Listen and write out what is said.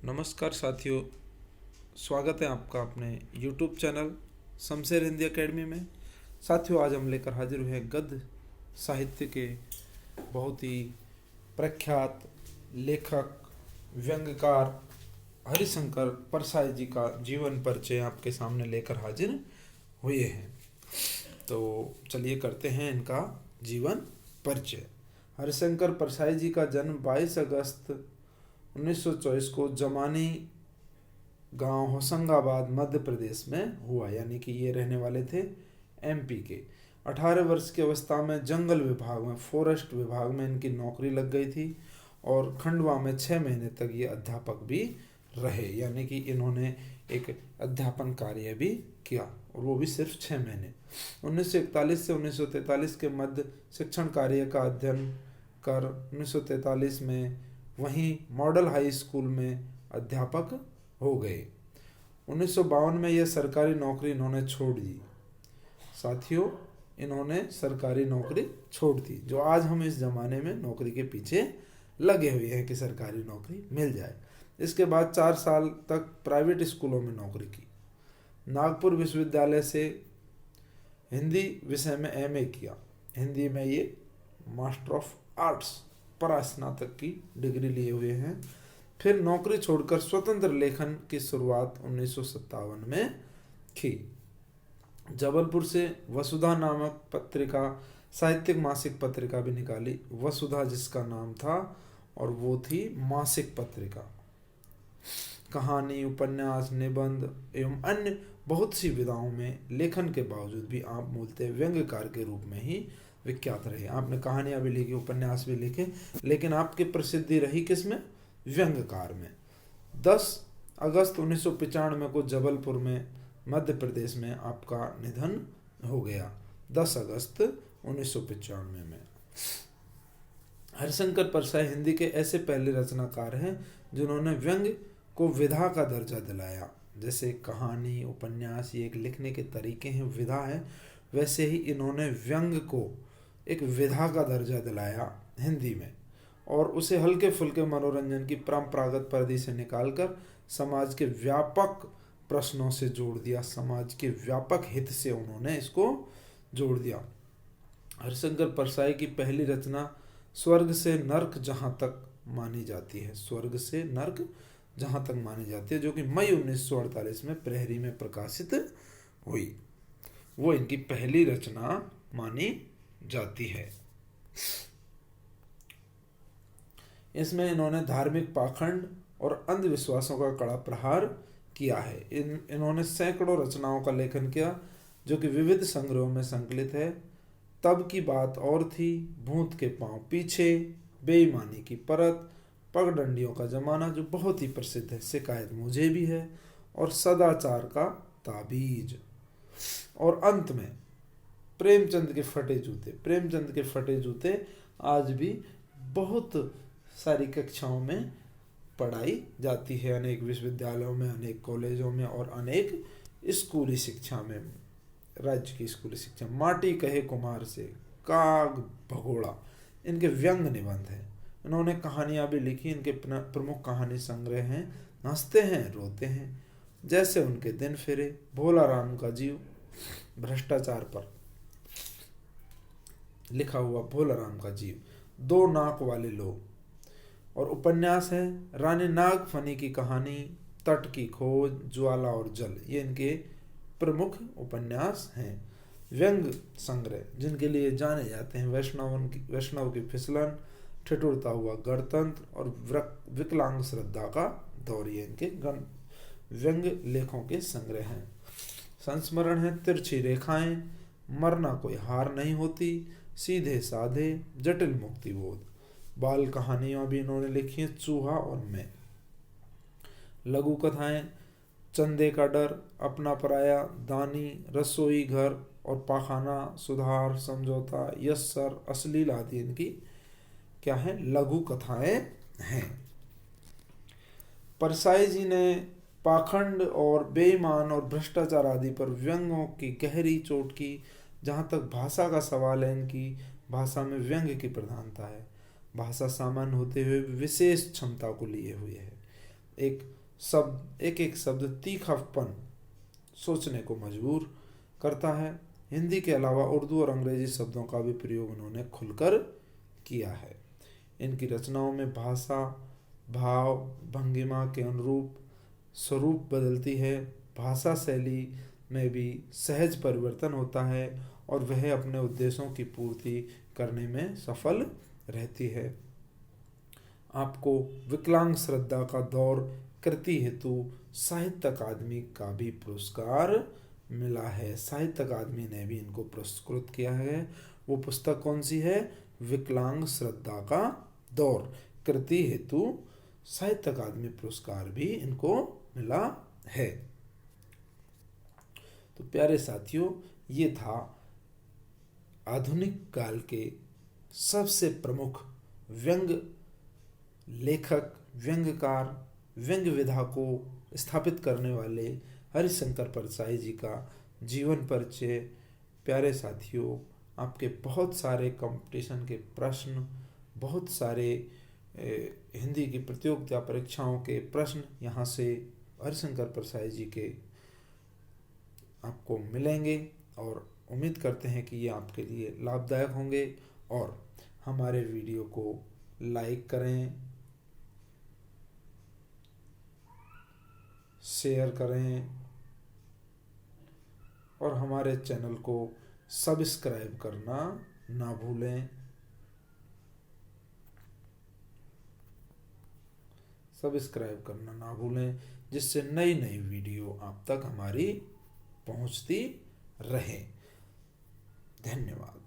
नमस्कार साथियों, स्वागत है आपका अपने YouTube channel Shamsher Hindi academy में। साथियों, आज हम लेकर हाजिर हुए हैं गद्य साहित्य के बहुत ही प्रख्यात लेखक व्यंग्यकार हरिशंकर परसाई जी का जीवन परिचय आपके सामने लेकर हाजिर हुए हैं। तो चलिए करते हैं इनका जीवन परिचय। हरिशंकर परसाई जी का जन्म 22 अगस्त 1924 को जमानी गांव होशंगाबाद मध्य प्रदेश में हुआ, यानी कि ये रहने वाले थे एमपी के। 18 वर्ष की अवस्था में जंगल विभाग में, फॉरेस्ट विभाग में इनकी नौकरी लग गई थी और खंडवा में 6 महीने तक ये अध्यापक भी रहे, यानी कि इन्होंने एक अध्यापन कार्य भी किया और वो भी सिर्फ 6 महीने। 1941 से 1943 के मध्य शिक्षण कार्य का अध्ययन कर 1943 में वहीं मॉडल हाई स्कूल में अध्यापक हो गए। 1952 में यह सरकारी नौकरी इन्होंने छोड़ दी। साथियों, इन्होंने सरकारी नौकरी छोड़ दी, जो आज हम इस ज़माने में नौकरी के पीछे लगे हुए हैं कि सरकारी नौकरी मिल जाए। इसके बाद 4 साल तक प्राइवेट स्कूलों में नौकरी की। नागपुर विश्वविद्यालय से हिंदी विषय में एमए किया। हिंदी में ये मास्टर ऑफ आर्ट्स परास्नातक की डिग्री लिए हुए हैं। फिर नौकरी छोड़कर स्वतंत्र लेखन की शुरुआत 1957 में की। जबलपुर से वसुधा नामक पत्रिका, साहित्यिक मासिक पत्रिका भी निकाली। वसुधा जिसका नाम था, और वो थी मासिक पत्रिका। कहानी, उपन्यास, निबंध एवं अन्य बहुत सी विधाओं में लेखन के बावजूद भी आप मूलतः व्यंग्यकार के रूप में ही विख्यात रहे। आपने कहानियाँ भी लिखी, उपन्यास भी लिखे, लेकिन आपकी प्रसिद्धि रही किसमें? व्यंग्यकार में। 10 अगस्त 1995 को जबलपुर में मध्य प्रदेश में आपका निधन हो गया। 10 अगस्त 1995 में। हरिशंकर परसाई हिंदी के ऐसे पहले रचनाकार हैं जिन्होंने व्यंग्य को विधा का दर्जा दिलाया। जैसे कहानी, उपन्यास ये एक लिखने के तरीके हैं, विधा है, वैसे ही इन्होंने व्यंग्य को एक विधा का दर्जा दिलाया हिंदी में, और उसे हल्के फुल्के मनोरंजन की परंपरागत परिधि से निकालकर समाज के व्यापक प्रश्नों से जोड़ दिया। समाज के व्यापक हित से उन्होंने इसको जोड़ दिया। हरिशंकर परसाई की पहली रचना स्वर्ग से नर्क जहाँ तक मानी जाती है, स्वर्ग से नर्क जहाँ तक मानी जाती है, जो कि मई 1948 में प्रहरी में प्रकाशित हुई, वो इनकी पहली रचना मानी जाती है। इसमें इन्होंने धार्मिक पाखंड और अंधविश्वासों का कड़ा प्रहार किया है। इन्होंने सैकड़ों रचनाओं का लेखन किया, जो कि विविध संग्रहों में संकलित है। तब की बात और थी, भूत के पांव पीछे, बेईमानी की परत, पगडंडियों का जमाना जो बहुत ही प्रसिद्ध है, शिकायत मुझे भी है, और सदाचार का ताबीज, और अंत में प्रेमचंद के फटे जूते। प्रेमचंद के फटे जूते आज भी बहुत सारी कक्षाओं में पढ़ाई जाती है, अनेक विश्वविद्यालयों में, अनेक कॉलेजों में और अनेक स्कूली शिक्षा में, राज्य की स्कूली शिक्षा। माटी कहे कुम्हार से, काग भगोड़ा इनके व्यंग निबंध हैं। इन्होंने कहानियाँ भी लिखी। इनके प्रमुख कहानी संग्रह हैं हंसते हैं रोते हैं, जैसे उनके दिन फिरे, भोला राम का जीव, भ्रष्टाचार पर लिखा हुआ भोला राम का जीव, दो नाक वाले लोग, और उपन्यास है रानी नागफनी की कहानी, तट की खोज, ज्वाला और जल, ये इनके प्रमुख उपन्यास हैं। व्यंग संग्रह जिनके लिए जाने जाते हैं वैष्णव की फिसलन, ठिठुरता हुआ गणतंत्र और विकलांग श्रद्धा का दौर, ये इनके व्यंग लेखों के संग्रह हैं। संस्मरण है तिरछी रेखाएं, मरना कोई हार नहीं होती, सीधे साधे, जटिल मुक्ति बोध। बाल कहानियाँ भी इन्होंने लिखी हैं, चूहा और मैं। लघु कथाएं चंदे का डर, अपना पराया, दानी, रसोई घर और पाखाना, सुधार, समझौता, यस्सर, अश्लील आदि इनकी क्या है, लघु कथाएं हैं। परसाई जी ने पाखंड और बेईमान और भ्रष्टाचार आदि पर व्यंग्यों की गहरी चोट की। जहाँ तक भाषा का सवाल है, इनकी भाषा में व्यंग्य की प्रधानता है। भाषा सामान्य होते हुए विशेष क्षमता को लिए हुए है। एक एक शब्द तीखापन सोचने को मजबूर करता है। हिंदी के अलावा उर्दू और अंग्रेजी शब्दों का भी प्रयोग उन्होंने खुलकर किया है। इनकी रचनाओं में भाषा, भाव, भंगिमा के अनुरूप स्वरूप बदलती है। भाषा शैली में भी सहज परिवर्तन होता है और वह अपने उद्देश्यों की पूर्ति करने में सफल रहती है। आपको विकलांग श्रद्धा का दौर कृति हेतु साहित्य अकादमी का भी पुरस्कार मिला है। साहित्य अकादमी ने भी इनको पुरस्कृत किया है। वो पुस्तक कौन सी है? विकलांग श्रद्धा का दौर कृति हेतु साहित्य अकादमी पुरस्कार भी इनको मिला है। तो प्यारे साथियों, ये था आधुनिक काल के सबसे प्रमुख व्यंग लेखक, व्यंग्यकार, व्यंग्य विधा को स्थापित करने वाले हरिशंकर परसाई जी का जीवन परिचय। प्यारे साथियों, आपके बहुत सारे कंपटीशन के प्रश्न, बहुत सारे हिंदी की प्रतियोगिता परीक्षाओं के प्रश्न यहाँ से हरिशंकर परसाई जी के आपको मिलेंगे और उम्मीद करते हैं कि ये आपके लिए लाभदायक होंगे। और हमारे वीडियो को लाइक करें, शेयर करें और हमारे चैनल को सब्सक्राइब करना ना भूलें। सब्सक्राइब करना ना भूलें, जिससे नई नई वीडियो आप तक हमारी पहुंचती रहे। धन्यवाद।